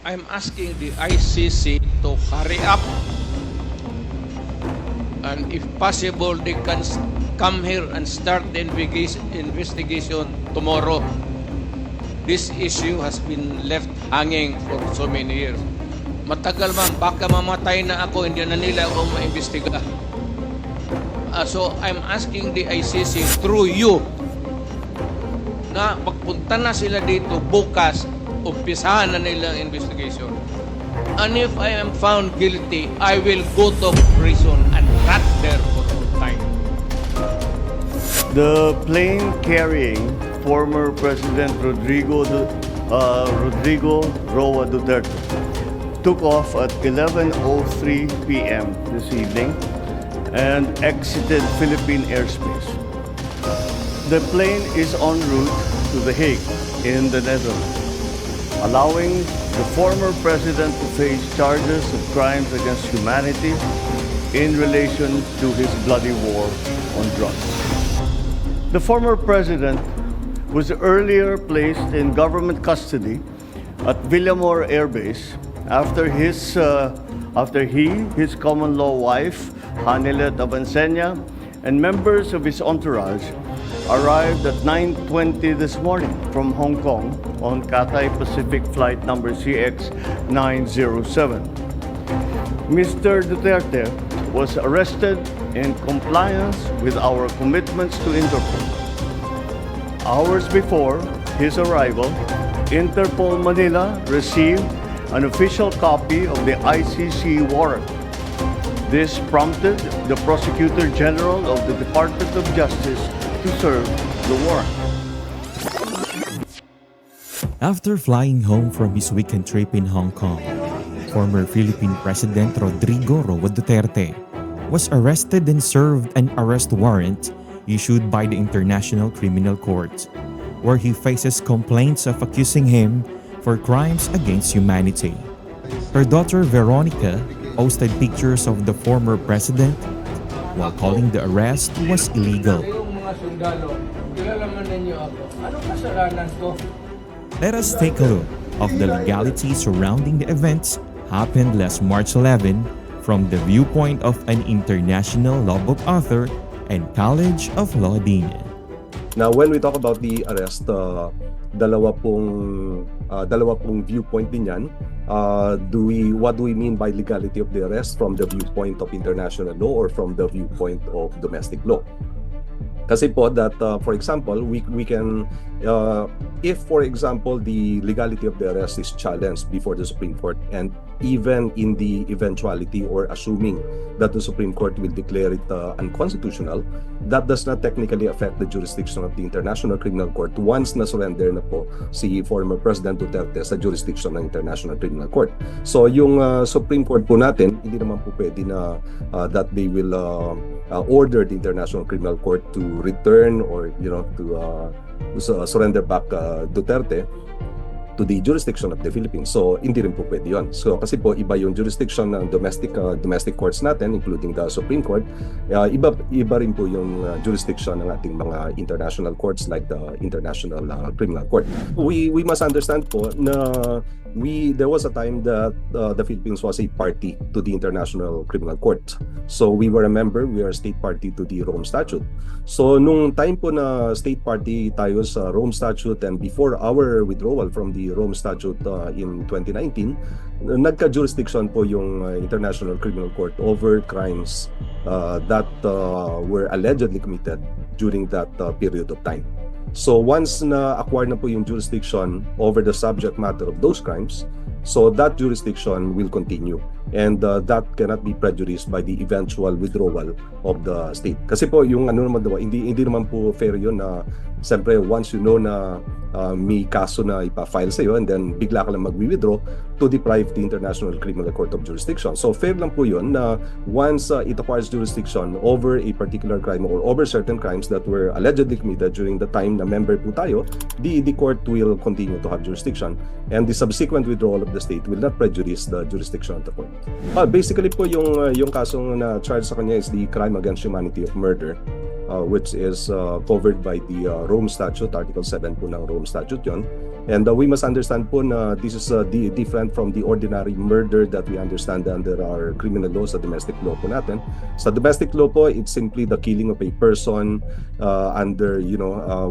I'm asking the ICC to hurry up, and if possible, they can come here and start the investigation tomorrow. This issue has been left hanging for so many years. Matagal man, baka mamatay na ako, hindi na nila ako maimbestiga. So I'm asking the ICC through you na magpunta na sila dito bukas, umpisahan na nila ang investigation. And if I am found guilty, I will go to prison and rot there for all time. The plane carrying former President Rodrigo Roa Duterte took off at 11:03 p.m. this evening and exited Philippine airspace. The plane is en route to The Hague in the Netherlands, allowing the former president to face charges of crimes against humanity in relation to his bloody war on drugs. The former president was earlier placed in government custody at Villamor Air Base after his common law wife, Hanilet Abansenya, and members of his entourage arrived at 9:20 this morning from Hong Kong on Cathay Pacific flight number CX-907. Mr. Duterte was arrested in compliance with our commitments to Interpol. Hours before his arrival, Interpol Manila received an official copy of the ICC warrant. This prompted the Prosecutor General of the Department of Justice to serve the warrant. After flying home from his weekend trip in Hong Kong, former Philippine President Rodrigo Roa Duterte was arrested and served an arrest warrant issued by the International Criminal Court, where he faces complaints of accusing him for crimes against humanity. Her daughter Veronica posted pictures of the former president while calling the arrest was illegal. Let us take a look of the legality surrounding the events happened last March 11 from the viewpoint of an international law book author and College of Law dean. Now, when we talk about the arrest, dalawa pong viewpoint din yan. What do we mean by legality of the arrest from the viewpoint of international law or from the viewpoint of domestic law? Kasi po that, for example, we can, if for example, the legality of the arrest is challenged before the Supreme Court, and even in the eventuality or assuming that the Supreme Court will declare it unconstitutional, that does not technically affect the jurisdiction of the International Criminal Court once na-surrender na po si former President Duterte sa jurisdiction ng International Criminal Court. So yung Supreme Court po natin, hindi naman po pwede na that they will order the International Criminal Court to return or to surrender back Duterte to the jurisdiction of the Philippines. So hindi rin po pwede yun. So kasi po iba yung jurisdiction ng domestic courts natin, including the Supreme Court. Iba rin po yung jurisdiction ng ating mga international courts like the International Criminal Court. We must understand po na there was a time that the Philippines was a party to the International Criminal Court. So we were a member, we are a state party to the Rome Statute. So nung time po na state party tayo sa Rome Statute and before our withdrawal from the Rome Statute in 2019, nagka-jurisdiction po yung International Criminal Court over crimes that were allegedly committed during that period of time. So once na-acquire na po yung jurisdiction over the subject matter of those crimes, so that jurisdiction will continue, and that cannot be prejudiced by the eventual withdrawal of the state. Kasi po yung naman daw, hindi naman po fair yun na siyempre once you know na may kaso na ipa-file sa iyo and then bigla ka lang mag-withdraw to deprive the International Criminal Court of jurisdiction. So fair lang po yun na once it acquires jurisdiction over a particular crime or over certain crimes that were allegedly committed during the time na member po tayo, the court will continue to have jurisdiction, and the subsequent withdrawal of the state will not prejudice the jurisdiction of the court. Basically po yung kasong na charge sa kanya is the crime against humanity of murder, which is covered by the Rome Statute, Article 7 po ng Rome Statute yon. And we must understand po na this is different from the ordinary murder that we understand under our criminal law sa domestic law po natin. Sa domestic law po, it's simply the killing of a person under,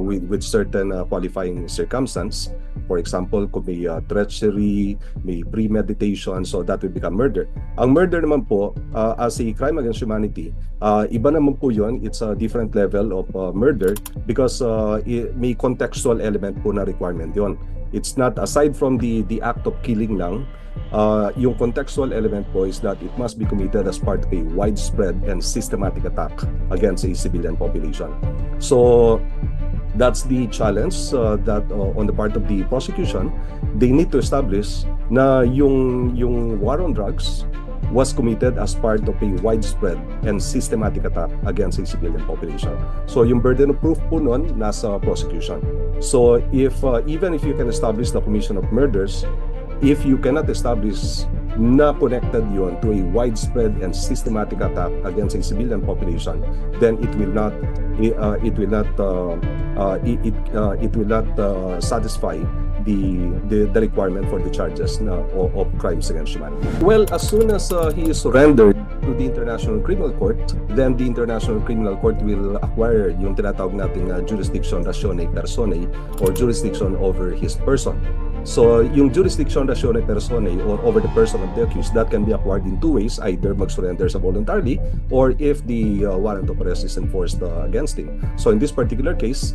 with certain qualifying circumstance. For example, kung may treachery, may premeditation, so that will become murder. Ang murder naman po, as a crime against humanity, iba naman po yun. It's a different level of murder because may contextual element po na requirement yon. It's not, aside from the act of killing lang, yung contextual element po is that it must be committed as part of a widespread and systematic attack against a civilian population. So that's the challenge that on the part of the prosecution. They need to establish na yung war on drugs was committed as part of a widespread and systematic attack against a civilian population. So yung burden of proof po nun nasa prosecution. So if even if you can establish the commission of murders, if you cannot establish na connected yon to a widespread and systematic attack against a civilian population, then it will not satisfy the requirement for the charges of crimes against humanity. Well, as soon as he is surrendered to the International Criminal Court, then the International Criminal Court will acquire yung tinatawag nating jurisdiction ratione personae or jurisdiction over his person. So, yung jurisdiction ratione personae or over the person of the accused, that can be acquired in two ways, either mag-surrender sa voluntarily or if the warrant of arrest is enforced against him. So, in this particular case,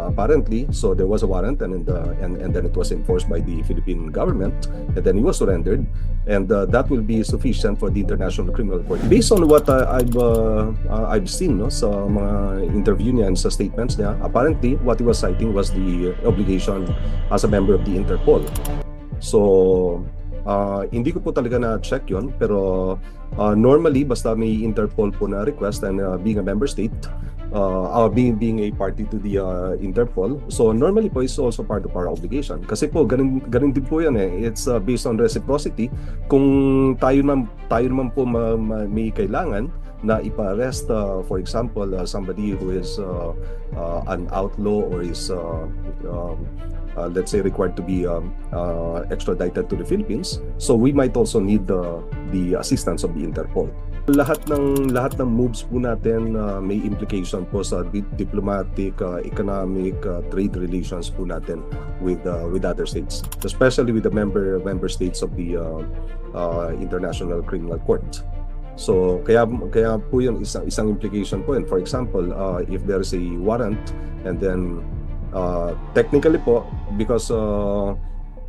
apparently, there was a warrant and then it was enforced by the Philippine government and then he was surrendered, and that will be sufficient for the International Criminal Court. Based on what I've seen sa mga interview niya and sa statements niya, apparently, what he was citing was the obligation as a member of the Interpol. So, hindi ko po talaga na-check yon, pero normally, basta may Interpol po na request and being a member state, being a party to the Interpol, so normally po is also part of our obligation. Kasi po, ganun din po yan eh. It's based on reciprocity. Kung tayo naman po may kailangan na ipa-arrest, for example, somebody who is an outlaw or is let's say required to be extradited to the Philippines, so we might also need the assistance of the Interpol. Lahat ng moves po natin may implication po sa diplomatic, economic, trade relations po natin with other states, especially with the member states of the International Criminal Court. So kaya po yun isang implication po yun. For example, if there is a warrant and then technically po, because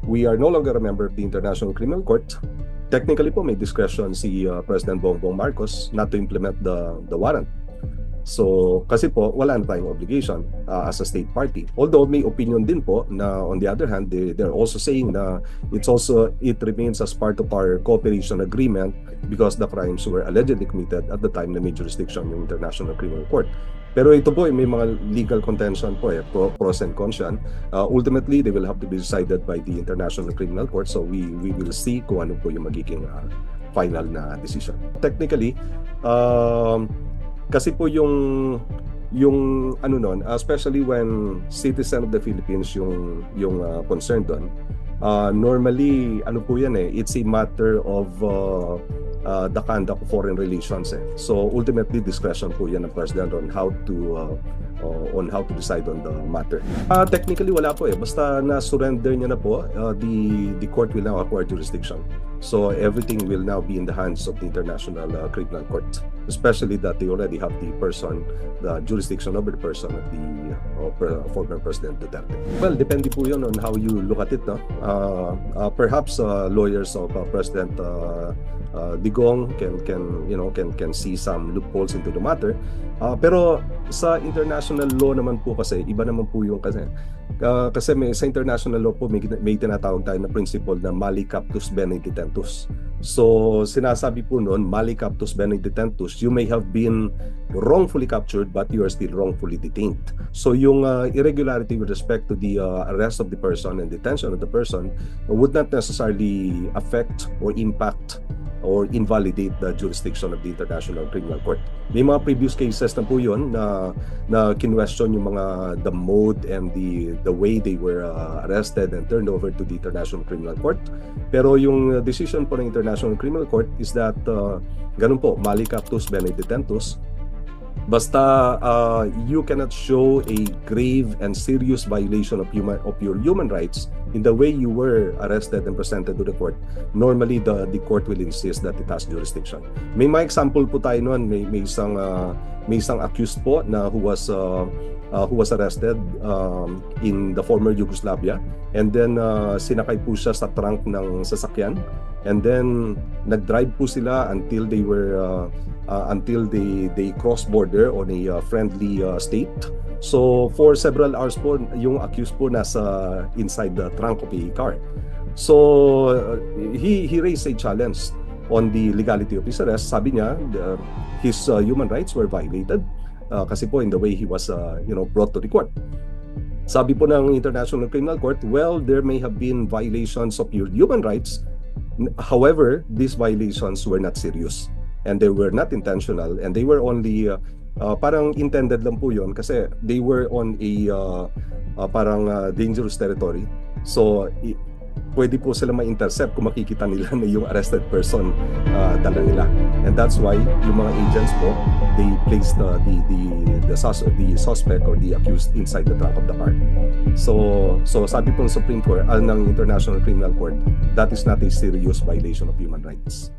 we are no longer a member of the International Criminal Court, technically po may discretion si President Bongbong Marcos not to implement the warrant. So kasi po wala na tayong obligation as a state party. Although may opinion din po na on the other hand they're also saying na it remains as part of our cooperation agreement because the crimes were allegedly committed at the time na may jurisdiction yung International Criminal Court. Pero ito po may mga legal contention po pros and cons yan. Ultimately they will have to be decided by the International Criminal Court, so we will see kung ano po yung magiging final na decision. Technically, kasi po yung ano nun, especially when citizen of the Philippines yung concerned doon, normally ano po yan it's a matter of the conduct of foreign relations So ultimately discretion po yan ng president on how to decide on the matter. Technically wala po basta na surrender niya na po, the court will now acquire jurisdiction. So everything will now be in the hands of the International Criminal Court, especially that they already have the jurisdiction over the person of the former President Duterte. Well, depende po yun on how you look at it. Perhaps lawyers of President Digong can see some loopholes into the matter. Pero sa international law naman po kasi iba naman po yung kasi sa international law po may tinatawag tayo na principle na mali captus bene detentus. So sinasabi po noon, mali captus bene detentus, you may have been wrongfully captured but you are still wrongfully detained. So yung irregularity with respect to the arrest of the person and detention of the person would not necessarily affect or impact or invalidate the jurisdiction of the International Criminal Court. May mga previous cases na po yun na kinwestiyon yung the mode and the way they were arrested and turned over to the International Criminal Court. Pero yung decision po ng International Criminal Court is that ganun po, mali captus bene detentus. Basta you cannot show a grave and serious violation of your human rights in the way you were arrested and presented to the court. Normally, the court will insist that it has jurisdiction. May mga example po tayo noon. May isang accused po na who was arrested in the former Yugoslavia, and then sinakay po siya sa trunk ng sasakyan, and then nag-drive po sila until they crossed border on a friendly state. So for several hours po yung accused po nasa inside the trunk of a car. So he raised a challenge on the legality of his arrest. Sabi niya his human rights were violated kasi po in the way he was brought to the court. Sabi po ng International Criminal Court, well, there may have been violations of your human rights. However, these violations were not serious and they were not intentional, and they were only parang intended lang po yun kasi they were on a dangerous territory. So pwede po sila ma-intercept kung makikita nila na yung arrested person dala nila. And that's why yung mga agents po, they placed the suspect or the accused inside the trunk of the car. So sabi po ng Supreme Court, ng International Criminal Court, that is not a serious violation of human rights.